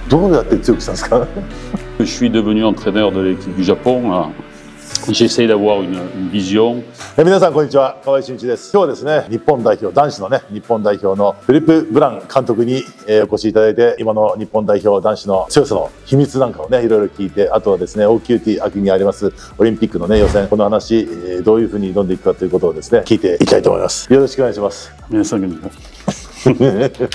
どうやって強くしたんですか？ Je suis devenu entraîneur de l'équipe du Japon. J'essaie d'avoir une vision. 皆さんこんにちは、河合俊一です。今日はですね、日本代表男子のね、日本代表のフィリップ・ブラン監督に、お越しいただいて、今の日本代表男子の強さの秘密なんかをね、いろいろ聞いて、あとはですね、OQT 秋にありますオリンピックのね、予選、この話、どういうふうに挑んでいくかということをですね、聞いていきたいと思います。よろしくお願いします。皆さん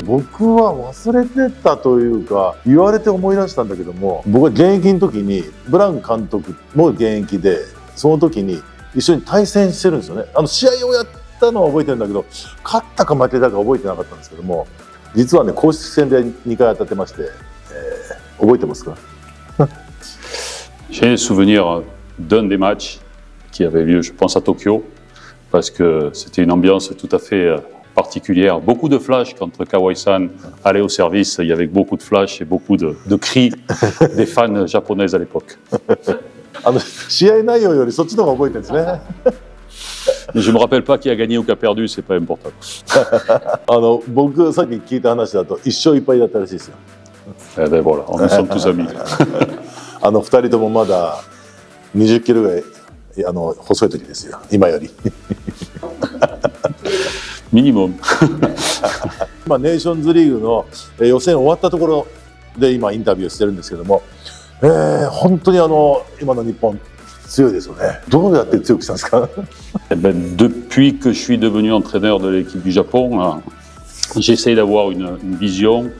僕は忘れてたというか、言われて思い出したんだけども、僕は現役の時にブラン監督も現役で、その時に一緒に対戦してるんですよね。試合をやったのは覚えてるんだけど、勝ったか負けたか覚えてなかったんですけども、実はね、公式戦で2回当たってまして、覚えてますか？ J'ai un souvenir d'un des matchs qui avait lieu, je pense, à Tokyo, parce que c'était une ambiance tout à fait particulière. Beaucoup de flash quand Kawai-san allait au service. Il y avait beaucoup de flash et beaucoup de cris des fans japonaises à l'époque. 試合内容よりそっちの方が覚えてるんですね。Je ne me rappelle pas qui a gagné ou qui a perdu, c'est pas important. 僕さっき聞いた話だと1勝1敗だったらしいですよ。Eh ben voilà, nous sommes tous amis. 2人ともまだ20キロぐらい細い時ですよ、今より。ミニモム。ネーションズリーグの予選終わったところで今インタビューしてるんですけども、本当に今の日本強いですよね。どうやって強くしたんですか？ Depuis que je suis devenu entraîneur de l'équipe du Japon, j'essaie d'avoir une vision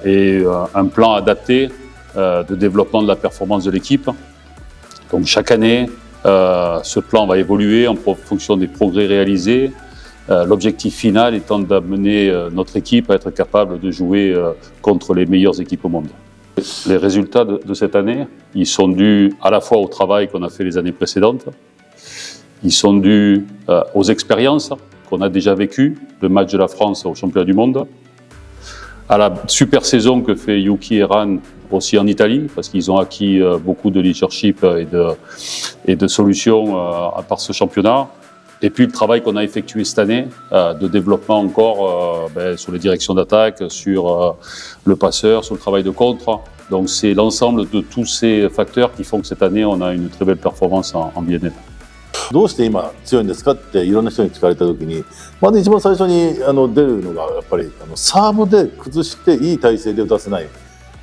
et un plan adapté de développement de la performance de l'équipe. Donc chaque année, ce plan va évoluer en fonction des progrès réalisés. L'objectif final étant d'amener notre équipe à être capable de jouer contre les meilleures équipes au monde. Les résultats de cette année, ils sont dus à la fois au travail qu'on a fait les années précédentes, ils sont dus aux expériences qu'on a déjà vécues, le match de la France au championnat du monde, à la super saison que fait Yuki et Ran aussi en Italie, parce qu'ils ont acquis beaucoup de leadership et de solutions par ce championnat. Et puis le travail qu'on a effectué cette année de développement encore sur les directions d'attaque, sur le passeur, sur le travail de contre. Donc c'est l'ensemble de tous ces facteurs qui font que cette année on a une très belle performance en BNL. どうして今強いんですかっていろんな人に聞かれた時に、まず一番最初に出るのがやっぱりサーブで崩していい体勢で打たせない。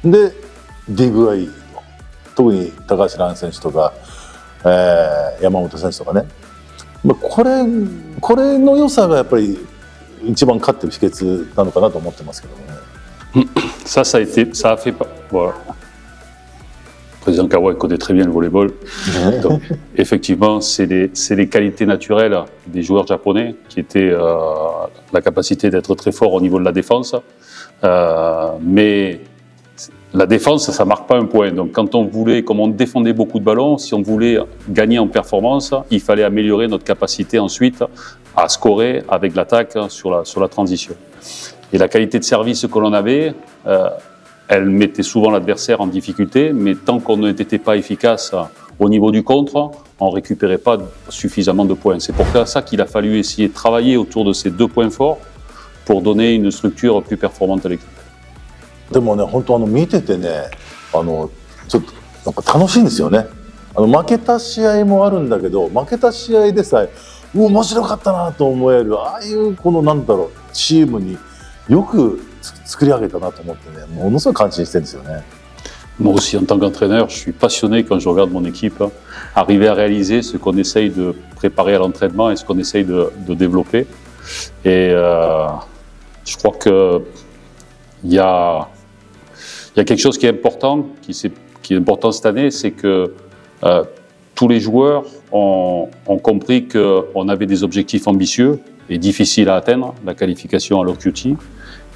でディグがいいと。特に高橋藍選手とか、山本選手とかね。これの良さがやっぱり一番勝ってる秘訣なのかなと思ってますけどもね。Ça a fait. Voilà. Le président Kawai connaît très bien le volleyball. Donc, effectivement, c'est les qualités naturelles des joueurs japonais qui étaient la capacité d'être très fort au niveau de la défense. Mais la défense, ça ne marque pas un point. Donc, quand on voulait, comme on défendait beaucoup de ballons, si on voulait gagner en performance, il fallait améliorer notre capacité ensuite à scorer avec l'attaque sur la transition. Et la qualité de service que l'on avait, elle mettait souvent l'adversaire en difficulté, mais tant qu'on n'était pas efficace au niveau du contre, on ne récupérait pas suffisamment de points. C'est pour ça qu'il a fallu essayer de travailler autour de ces deux points forts pour donner une structure plus performante à l'équipe. でもね、本当見ててね、ちょっとなんか楽しいんですよね。負けた試合もあるんだけど、負けた試合でさえ面白かったなと思える、ああいうこのなんだろう、チームによく作り上げたなと思ってね、ものすごい感心してるんですよね。Moi aussi, en tant qu'entraîneur, je suis passionné quand je regarde mon équipe arriver à réaliser ce qu'on essaye de préparer à l'entraînement et ce qu'on essaye de développer. Et je crois qu'il y a quelque chose qui est important, qui est important cette année, c'est que tous les joueurs ont compris qu'on avait des objectifs ambitieux et difficiles à atteindre, la qualification à l'OQT,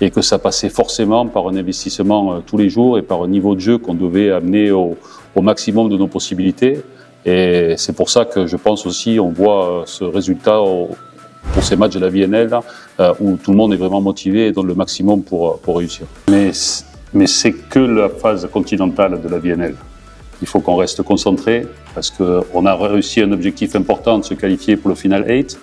et que ça passait forcément par un investissement tous les jours et par un niveau de jeu qu'on devait amener au maximum de nos possibilités. Et c'est pour ça que je pense aussi, on voit ce résultat pour ces matchs de la VNL, où tout le monde est vraiment motivé et donne le maximum pour réussir. Mais c'est que la phase continentale de la VNL. Il faut qu'on reste concentré parce qu'on a réussi un objectif important de se qualifier pour le Final 8,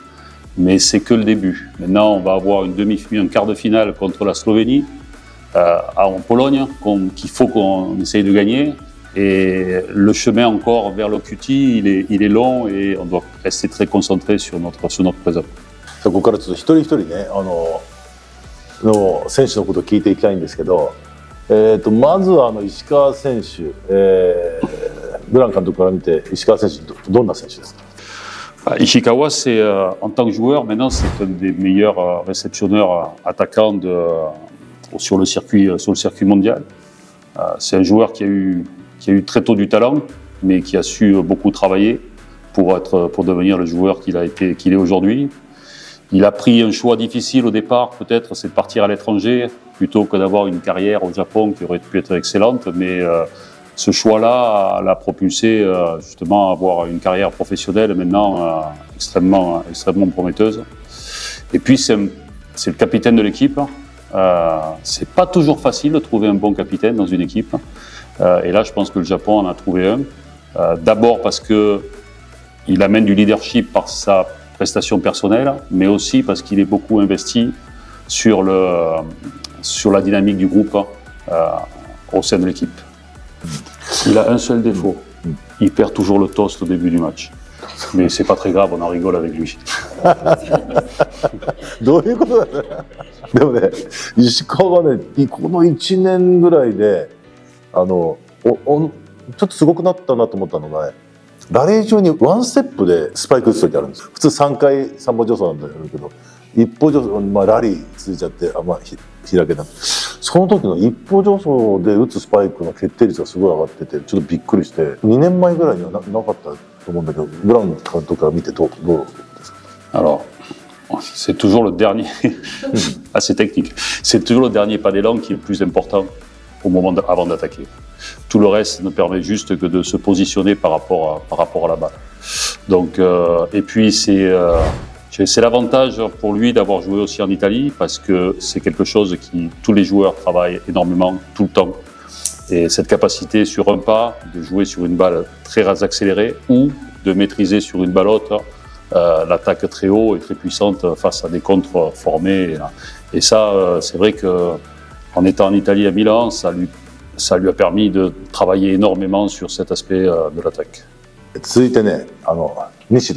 mais c'est que le début. Maintenant, on va avoir un quart de finale contre la Slovénie. en Pologne qu'il faut qu'on essaye de gagner. Et le chemin encore vers le QT, il est long et on doit rester très concentré sur notre présent. ここからちょっと一人一人ねの選手のことを聞いていきたいんですけど、まずは石川選手、ブラン監督から見て石川選手どんな選手ですか？ Ishikawa, en tant que joueur, maintenant, c'est un des meilleurs réceptionneurs attaquants sur le circuit mondial. C'est un joueur qui a eu très tôt du talent, mais qui a su beaucoup travailler pour devenir le joueur qu'il est aujourd'hui. Il a pris un choix difficile au départ, peut-être, c'est de partir à l'étranger plutôt que d'avoir une carrière au Japon qui aurait pu être excellente, mais ce choix-là l'a propulsé justement à avoir une carrière professionnelle maintenant extrêmement prometteuse. Et puis c'est le capitaine de l'équipe. C'est pas toujours facile de trouver un bon capitaine dans une équipe. Et là, je pense que le Japon en a trouvé un. D'abord parce qu'il amène du leadership par sa prestation personnelle, mais aussi parce qu'il est beaucoup investi sur la dynamique du groupe au sein de l'équipe. Il a un seul défaut, il perd toujours le toast au début du match. Mais c'est pas très grave, on en rigole avec lui. どういうことだね。でもね、石川がね、この1年ぐらいでちょっとすごくなったなと思ったのがね、ラリー中にワンステップでスパイク打つ時あるんです。普通3回3歩助走なんだけど、一歩助走、ラリー続いちゃって開けた。その時の一歩助走で打つスパイクの決定率がすごい上がってて、ちょっとびっくりして、2年前ぐらいにはなかったと思うんだけど、ブラウン監督から見てどうですか？ Alors, c'est toujours le dernier, assez technique, c'est toujours le dernier pas d'élan qui est le plus important au moment avant d'attaquer. Tout le reste ne permet juste que de se positionner par rapport à la balle. Donc, et puis c'est l'avantage pour lui d'avoir joué aussi en Italie parce que c'est quelque chose qui tous les joueurs travaillent énormément tout le temps. Et cette capacité sur un pas de jouer sur une balle très accélérée ou de maîtriser sur une balle haute l'attaque très haut et très puissante face à des contres formés. Et ça, c'est vrai qu'en étant en Italie à Milan, ça lui a permis de travailler énormément sur cet aspect de l'attaque. 続いてね、西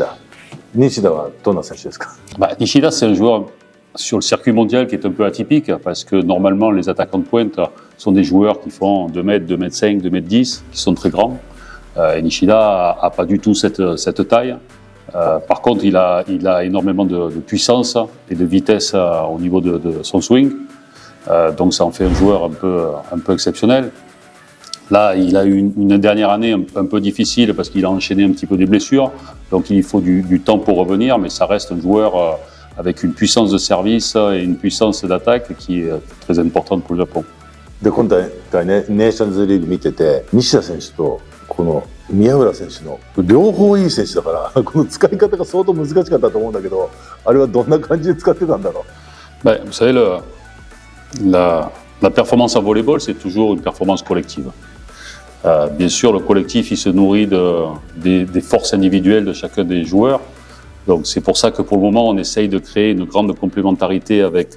田はどんな選手ですか？ Nishida, c'est un joueur sur le circuit mondial qui est un peu atypique parce que normalement les attaquants de pointe sont des joueurs qui font 2 mètres, 2 mètres 5, 2 mètres 10, qui sont très grands. Et Nishida a pas du tout cette taille. Par contre, il a énormément de puissance et de vitesse au niveau de son swing. Donc ça en fait un joueur un peu exceptionnel. Là, il a eu une dernière année un peu difficile parce qu'il a enchaîné un petit peu des blessures. Donc il faut du temps pour revenir, mais ça reste un joueur avec une puissance de service et une puissance d'attaque qui est très importante pour le Japon. で今大会ね、ネーションズリーグ見てて、西田選手とこの宮浦選手の両方いい選手だから、この使い方が相当難しかったと思うんだけど、あれはどんな感じで使ってたんだろう。Vous savez, la performance en volleyball, c'est toujours une performance collective. Bien sûr, le collectif, il se nourrit des forces individuelles de chacun des joueurs. Donc c'est pour ça que pour le moment, on essaye de créer une grande complémentarité avec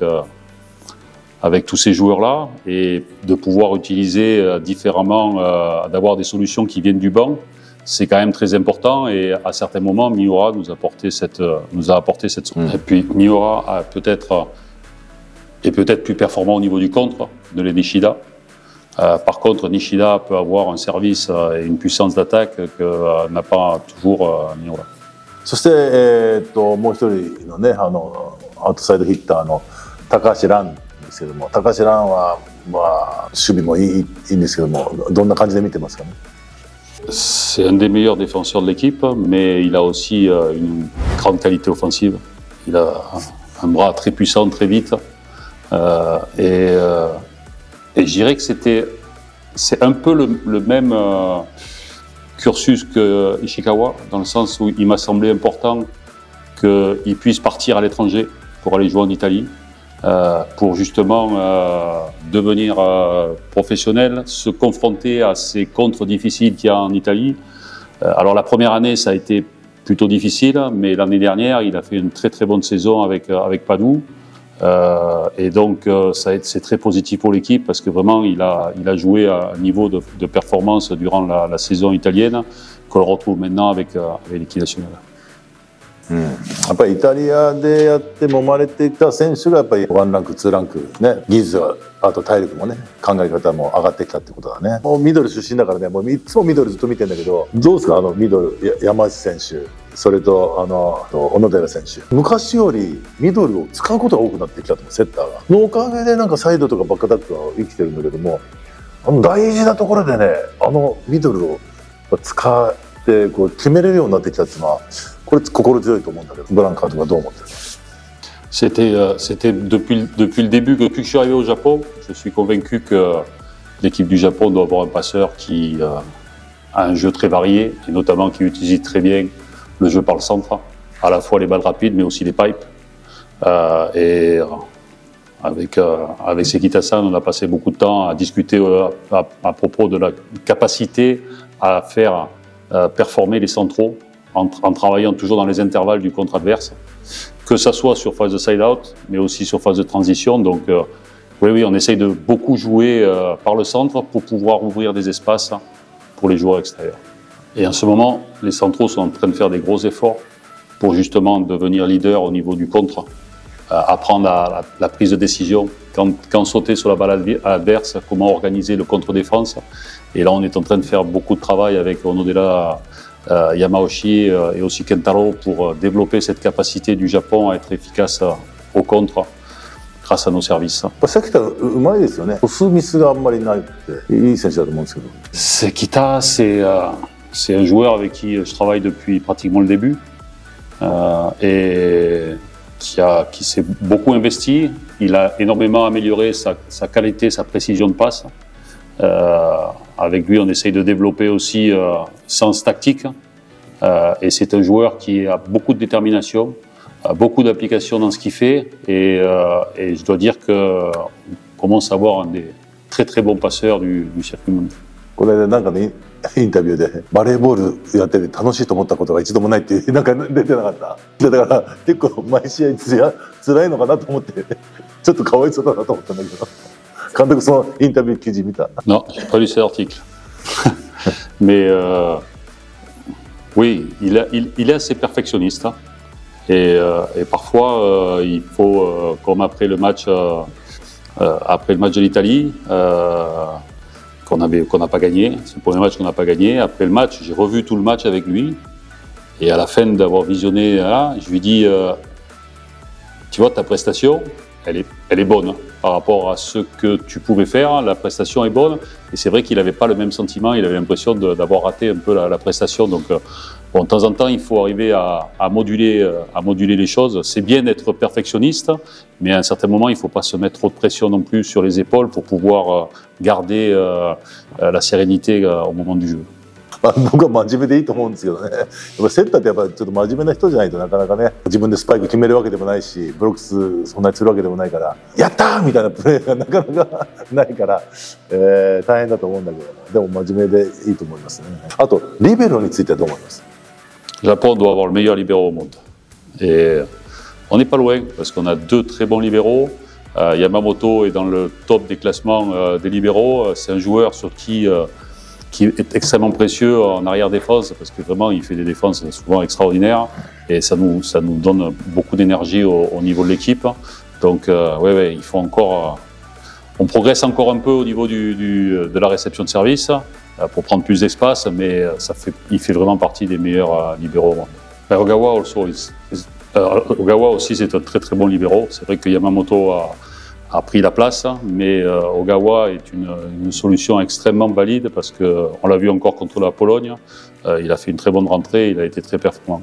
tous ces joueurs-là et de pouvoir utiliser différemment, d'avoir des solutions qui viennent du banc. C'est quand même très important et à certains moments, Miura nous a apporté cette solution. Et puis Miura est peut-être plus performant au niveau du contre de Nishida. Par contre, Nishida peut avoir un service et une puissance d'attaque que n'a pas toujours Miura. そして、もう一人のね、アウトサイドヒッターの高橋藍ですけども、高橋藍は、守備もいいんですけども、どんな感じで見てますかね？ C'est un des meilleurs défenseurs de l'équipe, mais il a aussi une grande qualité offensive. Il a un bras très puissant, très vite. Et je dirais que c'est un peu le même cursus que Ishikawa, dans le sens où il m'a semblé important qu'il puisse partir à l'étranger pour aller jouer en Italie, pour justement devenir professionnel, se confronter à ces contres difficiles qu'il y a en Italie. Alors la première année, ça a été plutôt difficile, mais l'année dernière, il a fait une très très bonne saison avec Padoue. Et donc, c'est très positif pour l'équipe parce que vraiment, il a joué à un niveau de performance durant la saison italienne qu'on retrouve maintenant avec l'équipe nationale. やっぱりイタリアでやって揉まれていた選手がやっぱり1ランク2ランクね、技術があと体力もね、考え方も上がってきたってことだね。もうミドル出身だからね、もういつもミドルずっと見てんだけど、どうですかミドル、山内選手、それと小野寺選手、昔よりミドルを使うことが多くなってきたと思う、セッターがのおかげでなんかサイドとかバックアタックが生きてるんだけども、大事なところでね、ミドルを使ってこう決めれるようになってきたっていうのはこれ心強いと思うんだけど、ブランカーとかどう思ってる？ C'était depuis le début, depuis que je suis arrivé au Japon, je suis convaincu que l'équipe du Japon doit avoir un passeur qui a un jeu très varié, et notamment qui utilise très bien le jeu par le centre, à la fois les balles rapides mais aussi les pipes. Avec Sekita-san, on a passé beaucoup de temps à discuter à propos de la capacité à faire performer les centraux en travaillant toujours dans les intervalles du contre adverse, que ça soit sur phase de side-out, mais aussi sur phase de transition. Donc oui, on essaye de beaucoup jouer par le centre pour pouvoir ouvrir des espaces pour les joueurs extérieurs. Et en ce moment, les centraux sont en train de faire des gros efforts pour justement devenir leader au niveau du contre, apprendre la prise de décision, quand sauter sur la balle adverse, comment organiser le contre-défense. Et là, on est en train de faire beaucoup de travail avec Onodera, Yamauchi et aussi Kentaro pour développer cette capacité du Japon à être efficace au contre grâce à nos services. Sekita, c'est un joueur avec qui je travaille depuis pratiquement le début et qui s'est beaucoup investi. Il a énormément amélioré sa qualité, sa précision de passe. Avec lui, on essaye de développer aussi sens tactique. Et c'est un joueur qui a beaucoup de détermination, beaucoup d'application dans ce qu'il fait. Et je dois dire qu'on commence à avoir un des très très bons passeurs du circuit mondial. これでなんかね、インタビューでバレーボールやってて楽しいと思ったことが一度もないってなんか出てなかった。だから結構毎試合辛いのかなと思ってちょっとかわいそうだなと思ったんだけど、監督そのインタビュー記事見た？ Non, j'ai pas lu cet article. Mais oui, il est assez perfectionniste. Hein. Et parfois, il faut, comme après le match de l'Italie, qu'on n'a pas gagné, c'est le premier match qu'on n'a pas gagné. Après le match, j'ai revu tout le match avec lui. Et à la fin d'avoir visionné, là, je lui dis, tu vois, ta prestation, elle est bonne. Hein. Par rapport à ce que tu pouvais faire, la prestation est bonne. Et c'est vrai qu'il n'avait pas le même sentiment, il avait l'impression d'avoir raté un peu la prestation. Donc, bon, de temps en temps, il faut arriver à moduler les choses. C'est bien d'être perfectionniste, mais à un certain moment, il ne faut pas se mettre trop de pression non plus sur les épaules pour pouvoir garder la sérénité au moment du jeu. 僕は真面目でいいと思うんですけどね。やっぱセッターってやっぱちょっと真面目な人じゃないとなかなかね、自分でスパイク決めるわけでもないし、ブロックスそんなにするわけでもないから、やったーみたいなプレーがなかなかないから、大変だと思うんだけど、でも真面目でいいと思いますね。あとリベロについてはどう思います？ Japon doit avoir le meilleur libéro au monde. Et on n'est pas loin parce qu'on a deux très bons libéraux. Yamamoto est dans le top des classements des libéraux. C'est un joueur sur qui est extrêmement précieux en arrière-défense parce que vraiment il fait des défenses souvent extraordinaires et ça nous donne beaucoup d'énergie au niveau de l'équipe. Donc ouais, il faut encore, on progresse encore un peu au niveau de la réception de service pour prendre plus d'espace, mais il fait vraiment partie des meilleurs libéraux au monde. Ogawa aussi c'est un très très bon libéraux. C'est vrai que Yamamoto a pris la place, mais Ogawa est une solution extrêmement valide parce qu'on l'a vu encore contre la Pologne, il a fait une très bonne rentrée, il a été très performant.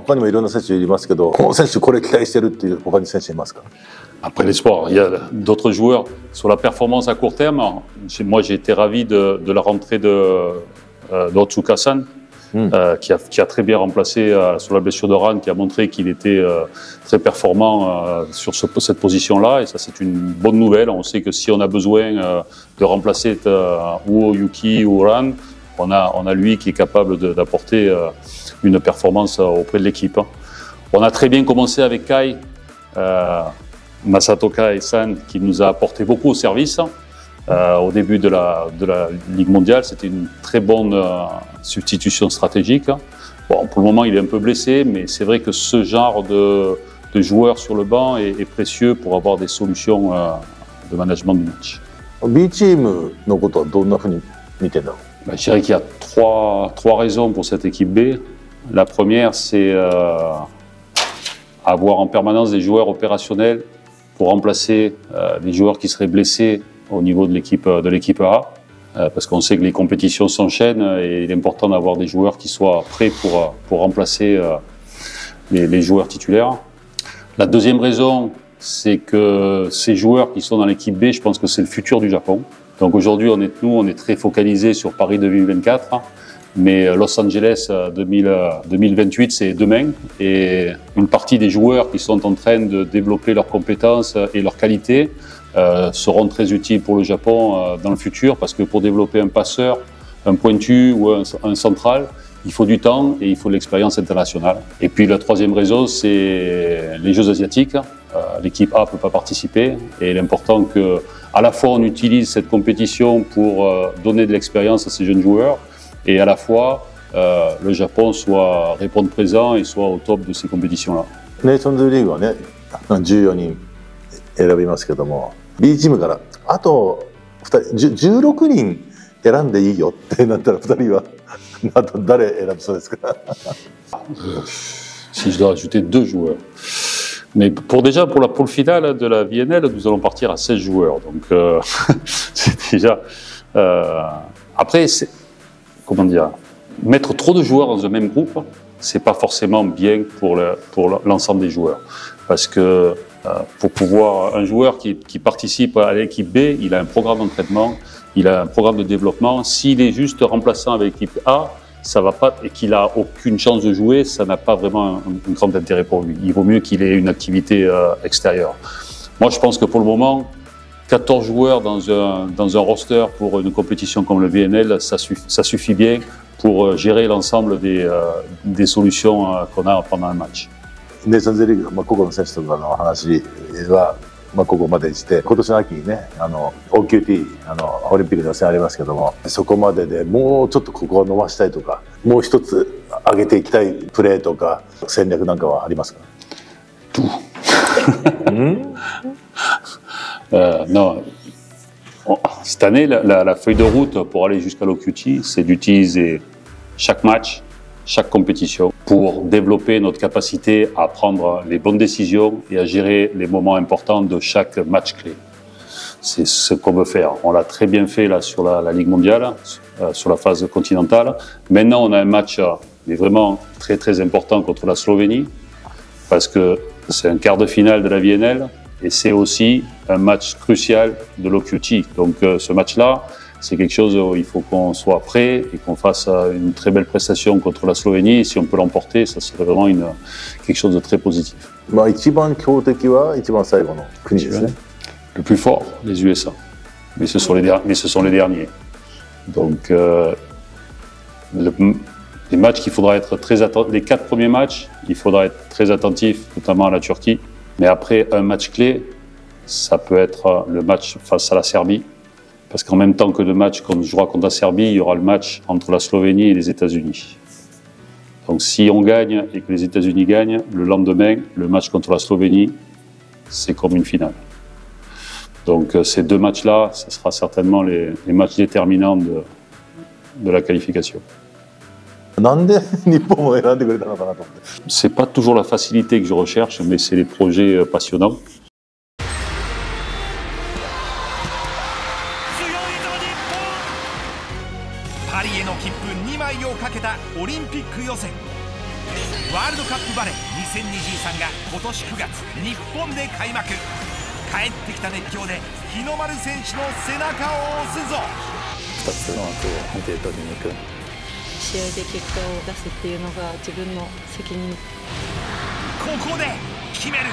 他にもいろんな選手いますけど、この選手これ期待してるっていう他に選手いますか？ Après l'espoir, il y a d'autres joueurs sur la performance à court terme. Moi, j'ai été ravi de la rentrée d'Otsuka-san. Qui a très bien remplacé sur la blessure de Ran, qui a montré qu'il était très performant sur cette position-là. Et ça, c'est une bonne nouvelle. On sait que si on a besoin de remplacer ou Yuki ou Ran, on a lui qui est capable d'apporter une performance auprès de l'équipe. On a très bien commencé avec Kai. Masatoka San qui nous a apporté beaucoup au service. Au début de la Ligue mondiale, c'était une très bonne substitution stratégique. Bon, pour le moment, il est un peu blessé, mais c'est vrai que ce genre de joueur sur le banc est précieux pour avoir des solutions de management du match. B チームのことはどんなふうに見てんだろう。 Je dirais qu'il y a trois raisons pour cette équipe B. La première, c'est avoir en permanence des joueurs opérationnels pour remplacer les joueurs qui seraient blessés au niveau de l'équipe A, parce qu'on sait que les compétitions s'enchaînent et il est important d'avoir des joueurs qui soient prêts pour remplacer les joueurs titulaires. La deuxième raison, c'est que ces joueurs qui sont dans l'équipe B, je pense que c'est le futur du Japon. Donc aujourd'hui, on est très focalisé sur Paris 2024, mais Los Angeles 2028, c'est demain. Et une partie des joueurs qui sont en train de développer leurs compétences et leurs qualités seront très utiles pour le Japon dans le futur, parce que pour développer un passeur, un pointu ou un central, il faut du temps et il faut de l'expérience internationale. Et puis la troisième raison, c'est les Jeux asiatiques. L'équipe A ne peut pas participer et il est important qu'à la fois on utilise cette compétition pour donner de l'expérience à ces jeunes joueurs et à la fois le Japon réponde présent et soit au top de ces compétitions-là. ネーションズリーグはね、14人選びますけども、B チームからあと2人、16人選んでいいよってなったら2人はあと誰選びそうですか？ Si je dois ajouter 2 joueurs. Mais pour le final de la VNL, nous allons partir à 16 joueurs. Donc c'est déjà... après, comment dire, mettre trop de joueurs dans un même groupe, c'est pas forcément bien pour l'ensemble des joueurs. Parce que pour pouvoir, un joueur qui participe à l'équipe B, il a un programme d'entraînement, il a un programme de développement. S'il est juste remplaçant avec l'équipe A, ça va pas, et qu'il a aucune chance de jouer, ça n'a pas vraiment un grand intérêt pour lui. Il vaut mieux qu'il ait une activité extérieure. Moi, je pense que pour le moment, 14 joueurs dans un roster pour une compétition comme le VNL, ça suffit bien pour gérer l'ensemble des solutions qu'on a pendant un match. ネーションズリーグ、個々の選手とかの話は、ここまでにして、今年の秋にね、OQT、オリンピックの予選ありますけども、そこまででもうちょっとここを伸ばしたいとか、もう一つ上げていきたいプレーとか戦略なんかはありますか？ Non. Cette année, la feuille de route pour aller jusqu'à l'OQT, c'est d'utiliser chaque match, chaque compétition pour développer notre capacité à prendre les bonnes décisions et à gérer les moments importants de chaque match clé. C'est ce qu'on veut faire. On l'a très bien fait là sur la Ligue mondiale, sur la phase continentale. Maintenant, on a un match vraiment très très important contre la Slovénie, parce que c'est un quart de finale de la VNL et c'est aussi un match crucial de l'OQT. Donc ce match-là, c'est quelque chose où il faut qu'on soit prêt et qu'on fasse une très belle prestation contre la Slovénie. Et si on peut l'emporter, ça serait vraiment quelque chose de très positif. 一番強敵は一番最後の国ですね。 Le plus fort, les USA. Mais ce sont les derniers. Donc les matchs qu'il faudra être très attentif, les 4 premiers matchs, il faudra être très attentif, notamment à la Turquie. Mais après un match clé, ça peut être le match face à la Serbie. Parce qu'en même temps que le match qu'on jouera contre la Serbie, il y aura le match entre la Slovénie et les États-Unis. Donc si on gagne et que les États-Unis gagnent, le lendemain, le match contre la Slovénie, c'est comme une finale. Donc ces 2 matchs-là, ce sera certainement les matchs déterminants de la qualification. なんで日本を選んでくれたのかなと思って。 C'est pas toujours la facilité que je recherche, mais c'est les projets passionnants. パリへの切符2枚をかけたオリンピック予選ワールドカップバレー2023が今年9月日本で開幕。帰ってきた熱狂で日の丸選手の背中を押すぞ。2つの枠を見て取りに行く。試合で結果を出すっていうのが自分の責任。ここで決める。